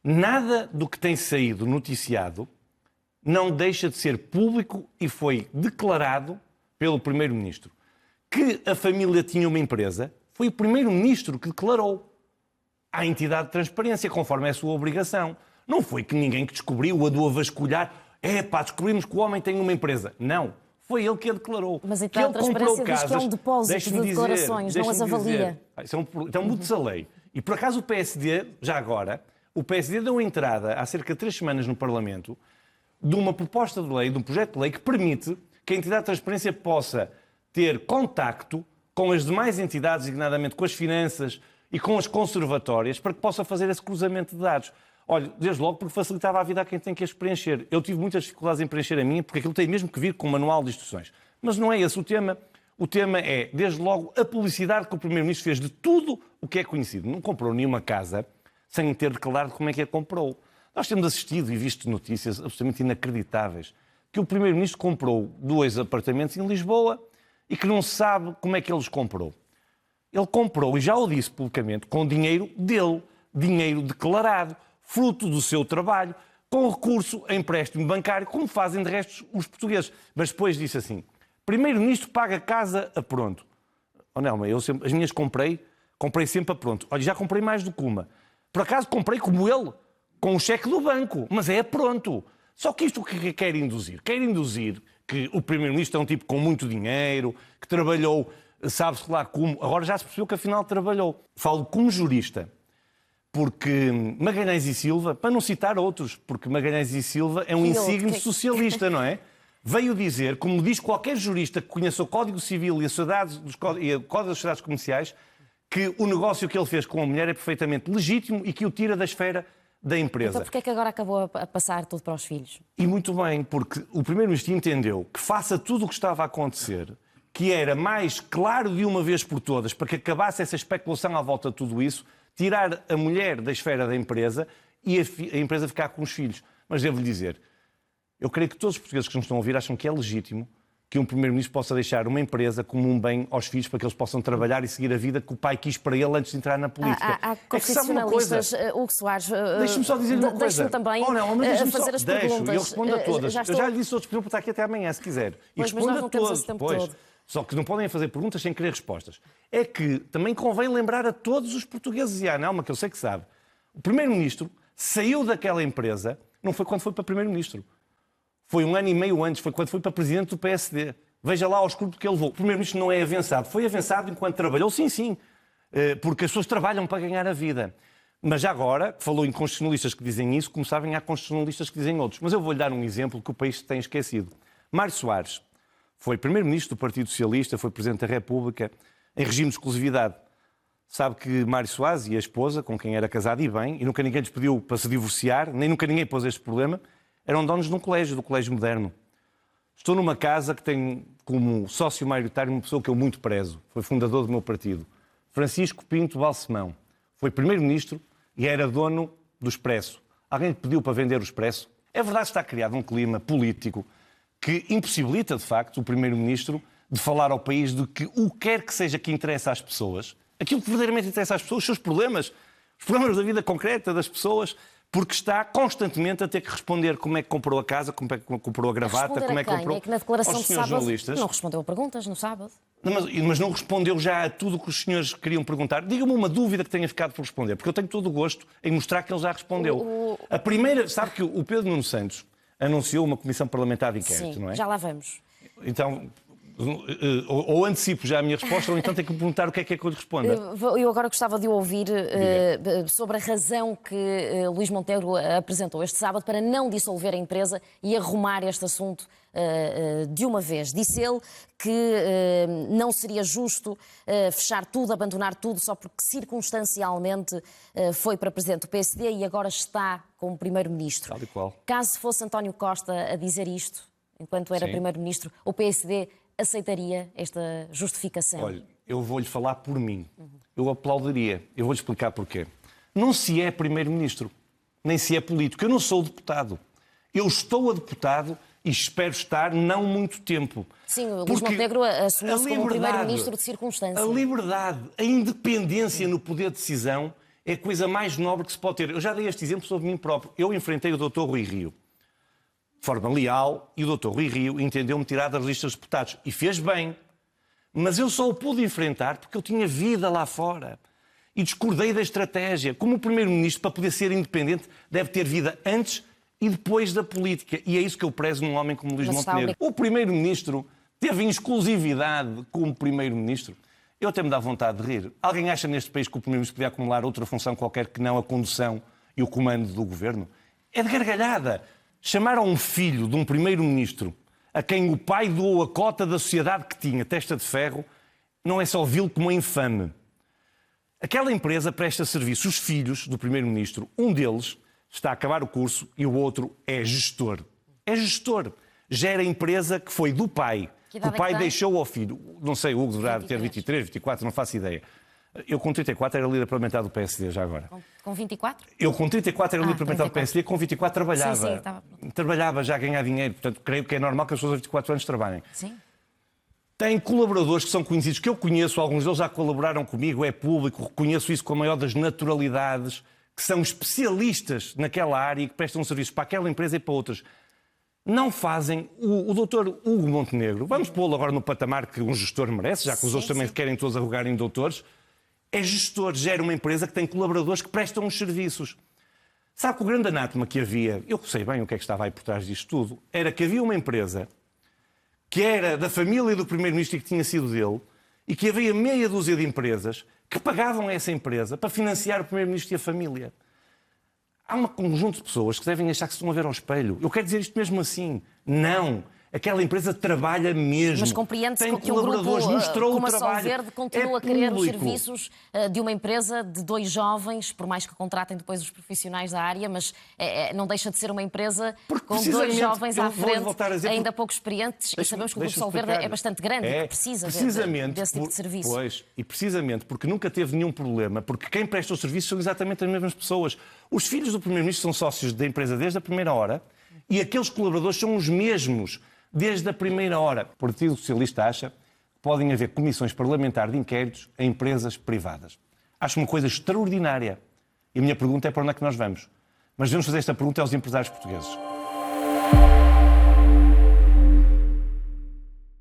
Nada do que tem saído noticiado não deixa de ser público e foi declarado pelo Primeiro-Ministro. Que a família tinha uma empresa, foi o Primeiro-Ministro que declarou à entidade de transparência, conforme é a sua obrigação. Não foi que ninguém que descobriu, andou a vasculhar, descobrimos que o homem tem uma empresa. Não, foi ele que a declarou. Mas então a transparência diz que é um depósito de declarações, não as avalia. Então muda-se a lei. E por acaso o PSD, já agora, o PSD deu entrada há cerca de 3 semanas no Parlamento de uma proposta de lei, de um projeto de lei que permite que a entidade de transparência possa ter contacto com as demais entidades, designadamente com as finanças e com as conservatórias, para que possa fazer esse cruzamento de dados. Olha, desde logo porque facilitava a vida a quem tem que as preencher. Eu tive muitas dificuldades em preencher a minha, porque aquilo tem mesmo que vir com um manual de instruções. Mas não é esse o tema. O tema é, desde logo, a publicidade que o Primeiro-Ministro fez de tudo o que é conhecido. Não comprou nenhuma casa sem ter declarado como é que a comprou. Nós temos assistido e visto notícias absolutamente inacreditáveis que o Primeiro-Ministro comprou 2 apartamentos em Lisboa e que não se sabe como é que ele os comprou. Ele comprou, e já o disse publicamente, com dinheiro dele, dinheiro declarado, fruto do seu trabalho, com recurso a empréstimo bancário, como fazem de resto os portugueses. Mas depois disse assim, Primeiro-Ministro paga casa a pronto. Oh, Nelma, as minhas comprei sempre a pronto. Olha, já comprei mais do que uma. Por acaso comprei como ele, com o cheque do banco, mas é a pronto. Só que isto o que quer induzir? Quer induzir que o Primeiro-Ministro é um tipo com muito dinheiro, que trabalhou, sabe-se lá como, agora já se percebeu que afinal trabalhou. Falo como jurista, porque Magalhães e Silva, para não citar outros, porque Magalhães e Silva é um insígnia socialista, não é? Veio dizer, como diz qualquer jurista que conheça o Código Civil e o Código das Sociedades Comerciais, que o negócio que ele fez com a mulher é perfeitamente legítimo e que o tira da esfera da empresa. Então porquê é que agora acabou a passar tudo para os filhos? E muito bem, porque o Primeiro-Ministro entendeu que, face a tudo o que estava a acontecer, que era mais claro de uma vez por todas, para que acabasse essa especulação à volta de tudo isso, tirar a mulher da esfera da empresa e a empresa ficar com os filhos. Mas devo-lhe dizer, eu creio que todos os portugueses que nos estão a ouvir acham que é legítimo que um Primeiro-Ministro possa deixar uma empresa como um bem aos filhos para que eles possam trabalhar e seguir a vida que o pai quis para ele antes de entrar na política. Há constitucionalistas, Hugo Soares, deixe-me só dizer uma coisa. Deixe-me também fazer as perguntas. Eu respondo a todas. Eu já lhe disse outros para estar aqui até amanhã, se quiser. E respondo a todos. Só que não podem fazer perguntas sem querer respostas. É que também convém lembrar a todos os portugueses, e à Nelma, que eu sei que sabe, o Primeiro-Ministro saiu daquela empresa, não foi quando foi para Primeiro-Ministro. Foi 1 ano e meio antes, foi quando foi para Presidente do PSD. Veja lá ao escuro que ele levou. O Primeiro-Ministro não é avançado. Foi avançado enquanto trabalhou, sim, porque as pessoas trabalham para ganhar a vida. Mas já agora, falou em constitucionalistas que dizem isso, como sabem, há constitucionalistas que dizem outros. Mas eu vou-lhe dar um exemplo que o país tem esquecido. Mário Soares foi Primeiro-Ministro do Partido Socialista, foi Presidente da República, em regime de exclusividade. Sabe que Mário Soares e a esposa, com quem era casado e bem, e nunca ninguém lhes pediu para se divorciar, nem nunca ninguém pôs este problema, eram donos de um colégio, do Colégio Moderno. Estou numa casa que tem como sócio maioritário uma pessoa que eu muito prezo. Foi fundador do meu partido. Francisco Pinto Balsemão. Foi Primeiro-Ministro e era dono do Expresso. Alguém lhe pediu para vender o Expresso? É verdade que está criado um clima político que impossibilita, de facto, o Primeiro-Ministro de falar ao país de que o quer que seja que interessa às pessoas, aquilo que verdadeiramente interessa às pessoas, os seus problemas, os problemas da vida concreta das pessoas, porque está constantemente a ter que responder como é que comprou a casa, como é que comprou a gravata, como é que comprou... É que na declaração aos de senhores sábado jornalistas. não respondeu a perguntas no sábado. Mas não respondeu já a tudo o que os senhores queriam perguntar. Diga-me uma dúvida que tenha ficado por responder, porque eu tenho todo o gosto em mostrar que ele já respondeu. A primeira... Sabe que o Pedro Nuno Santos anunciou uma comissão parlamentar de inquérito, Sim, não é? já lá vamos. Então... Ou antecipo já a minha resposta, ou então tenho que me perguntar o que é que eu lhe respondo. Eu agora gostava de ouvir sobre a razão que Luís Montenegro apresentou este sábado para não dissolver a empresa e arrumar este assunto de uma vez. Disse ele que não seria justo fechar tudo, abandonar tudo, só porque circunstancialmente foi para Presidente do PSD e agora está como Primeiro-Ministro. Tal e qual. Caso fosse António Costa a dizer isto, enquanto era Primeiro-Ministro, o PSD aceitaria esta justificação? Olha, eu vou-lhe falar por mim. Eu aplaudiria. Eu vou-lhe explicar porquê. Não se é Primeiro-Ministro, nem se é político. Eu não sou deputado. Eu estou a deputado e espero estar não muito tempo. Sim, o Luís Montenegro assumiu-se como Primeiro-Ministro de circunstância. A liberdade, a independência no poder de decisão é a coisa mais nobre que se pode ter. Eu já dei este exemplo sobre mim próprio. Eu enfrentei o Dr. Rui Rio de forma leal e o Dr. Rui Rio entendeu-me tirar das listas de deputados. E fez bem. Mas eu só o pude enfrentar porque eu tinha vida lá fora. E discordei da estratégia. Como o Primeiro-Ministro, para poder ser independente, deve ter vida antes e depois da política. E é isso que eu prezo num homem como Luís Montenegro. O Primeiro-Ministro teve em exclusividade como Primeiro-Ministro. Eu até me dá vontade de rir. Alguém acha neste país que o Primeiro-Ministro podia acumular outra função qualquer que não a condução e o comando do Governo? É de gargalhada. Chamar a um filho de um Primeiro-Ministro a quem o pai doou a cota da sociedade que tinha, testa de ferro, não é só vil como é infame. Aquela empresa presta serviço. Os filhos do Primeiro-Ministro, um deles está a acabar o curso e o outro é gestor. É gestor. Gera a empresa que foi do pai. Que o pai deixou ao filho. Não sei, o Hugo deverá ter 23, 24, não faço ideia. Eu com 34 era líder parlamentar do PSD, já agora. Com 24? Eu com 34 era líder parlamentar do PSD, com 24 trabalhava. Sim, estava... Trabalhava já a ganhar dinheiro, portanto creio que é normal que as pessoas aos 24 anos trabalhem. Sim. Tem colaboradores que são conhecidos, que eu conheço, alguns deles já colaboraram comigo, é público, reconheço isso com a maior das naturalidades, que são especialistas naquela área e que prestam serviços para aquela empresa e para outras. Não fazem. O doutor Hugo Montenegro, vamos pô-lo agora no patamar que um gestor merece, já que os outros também querem todos arrogarem doutores, é gestor, gera uma empresa que tem colaboradores que prestam os serviços. Sabe que o grande anátema que havia, eu sei bem o que é que estava aí por trás disto tudo, era que havia uma empresa que era da família do Primeiro-Ministro e que tinha sido dele, e que havia meia dúzia de empresas que pagavam a essa empresa para financiar o Primeiro-Ministro e a família. Há um conjunto de pessoas que devem achar que se estão a ver ao espelho. Eu quero dizer isto mesmo assim. Não. Aquela empresa trabalha mesmo. Mas compreende-se tem que um grupo como a Sol Verde continua a querer os público. serviços de uma empresa de 2 jovens, por mais que contratem depois os profissionais da área, mas não deixa de ser uma empresa com 2 jovens à frente, ainda pouco experientes, e sabemos que o Grupo Sol Verde é bastante grande e que precisa desse tipo de serviço. Pois, e precisamente porque nunca teve nenhum problema, porque quem presta os serviços são exatamente as mesmas pessoas. Os filhos do Primeiro-Ministro são sócios da empresa desde a primeira hora e aqueles colaboradores são os mesmos desde a primeira hora. O Partido Socialista acha que podem haver comissões parlamentares de inquéritos a empresas privadas. Acho uma coisa extraordinária. E a minha pergunta é para onde é que nós vamos? Mas devemos fazer esta pergunta aos empresários portugueses.